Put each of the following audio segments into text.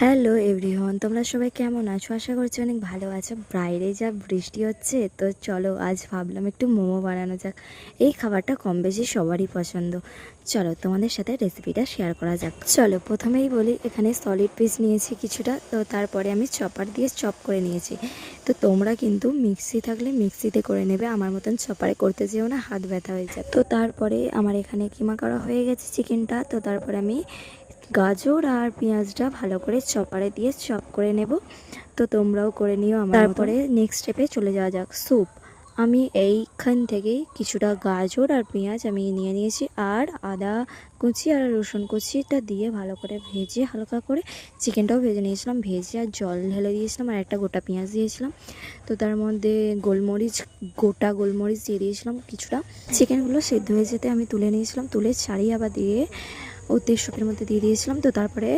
Hello everyone, তোমরা সবাই কেমন আছো? আশা করছি অনেক ভালো আছো। বাইরে যা বৃষ্টি হচ্ছে, তো চলো আজ ভাবলাম একটু মোমো বানানো যাক। এই খাবারটা কম বেশি সবারই পছন্দ। চলো তোমাদের সাথে রেসিপিটা শেয়ার করা যাক। চলো প্রথমেই বলি, এখানে সলিড পিস নিয়েছি কিছুটা, তো তারপরে আমি চপার দিয়ে চপ করে নিয়েছি। তো তোমরা কিন্তু মিক্সি থাকলে মিক্সিতে করে নেবে, আমার মতন চপারে করতে যেও না, হাত ব্যথা হয়ে যায়। তো তারপরে আমার এখানে কিমা করা হয়ে গেছে চিকেনটা, তো তারপরে আমি গাজর আর পেঁয়াজটা ভালো করে চপারে দিয়ে চপ করে নেব। তো তোমরাও করে নিও আমার মতো। তারপরে নেক্সট স্টেপে চলে যাওয়া যাক। স্যুপ আমি এইখান থেকেই কিছুটা গাজর আর পেঁয়াজ আমি নিয়ে নিয়েছি, আর আদা কুচি আর রসুন কুচিটা দিয়ে ভালো করে ভেজে হালকা করে চিকেনটাও ভেজে নিয়েছিলাম, ভেজে আর জল ঢেলে দিয়েছিলাম, আর একটা গোটা পেঁয়াজ দিয়েছিলাম। তো তার মধ্যে গোটা গোলমরিচ দিয়ে দিয়েছিলাম কিছুটা। চিকেনগুলো সেদ্ধ হয়ে যেতে আমি তুলে নিয়েছিলাম, তুলে ছাড়িয়ে আবার দিয়ে ওতে স্যুপের মধ্যে দিয়ে দিয়েছিলাম। তো তারপরে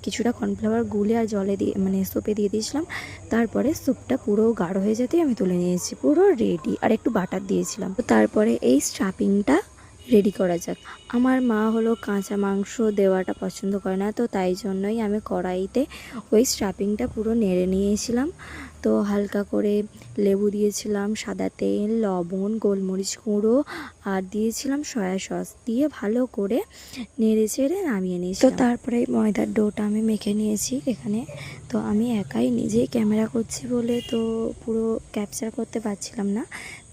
কিছুটা কর্নফ্লাওয়ার গুলে আর জলে দিয়ে স্যুপে দিয়ে দিয়েছিলাম। তারপরে স্যুপটা পুরো গাঢ় হয়ে যেতেই আমি তুলে নিয়েছি, পুরো রেডি। আর একটু বাটার দিয়েছিলাম। তো তারপরে এই স্টাফিংটা রেডি করা যাক। আমার মা হলো কাঁচা মাংস দেওয়াটা পছন্দ করে না, তো তাই জন্যই আমি কড়াইতে ওই স্টাফিংটা পুরো নেড়ে নিয়েছিলাম। তো হালকা করে লেবু দিয়েছিলাম, সাদা তেল, লবণ, গোলমরিচ গুঁড়ো আর দিয়েছিলাম সয়া সস, দিয়ে ভালো করে নেড়ে চেড়ে নামিয়ে নিয়েছি। তো তারপরে ময়দার ডোটা আমি মেখে নিয়েছি এখানে। তো আমি একাই নিজেই ক্যামেরা করছি বলে তো পুরো ক্যাপচার করতে পারছিলাম না।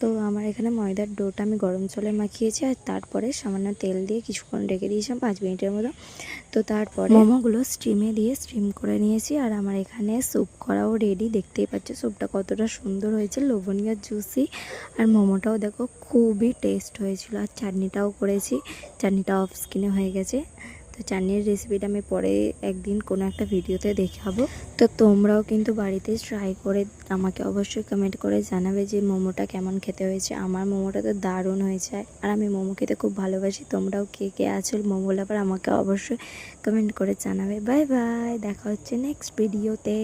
তো আমার এখানে ময়দার ডোটা আমি গরম জলে মাখিয়েছি, আর তারপরে সামান্য তেল দিয়ে কিছুক্ষণ রেখে দিয়েছিলাম 5 মিনিটের মতো। তো তারপরে মোমোগুলো স্টিমে দিয়ে স্টিম করে নিয়েছি, আর আমার এখানে স্যুপ করাও রেডি। দেখতেই পাচ্ছ স্যুপটা কতটা সুন্দর হয়েছে, লোভনীয় জুসি। আর মোমোটাও দেখো খুবই টেস্ট হয়েছিল। আর চাটনিটাও করেছি, চাটনিটা অফ স্ক্রিনে হয়ে গেছে। তো চাটনির রেসিপিটা আমি পরে একদিন কোনো একটা ভিডিওতে দেখাবো। তো তোমরাও কিন্তু বাড়িতে ট্রাই করে আমাকে অবশ্যই কমেন্ট করে জানাবে যে মোমোটা কেমন খেতে হয়েছে। আমার মোমোটা তো দারুণ হয়েছে, আর আমি মোমো খেতে খুব ভালোবাসি। তোমরাও কে কে আছো মোমো লাভার আমাকে অবশ্যই কমেন্ট করে জানাবে। বাই বাই, দেখা হচ্ছে নেক্সট ভিডিওতে।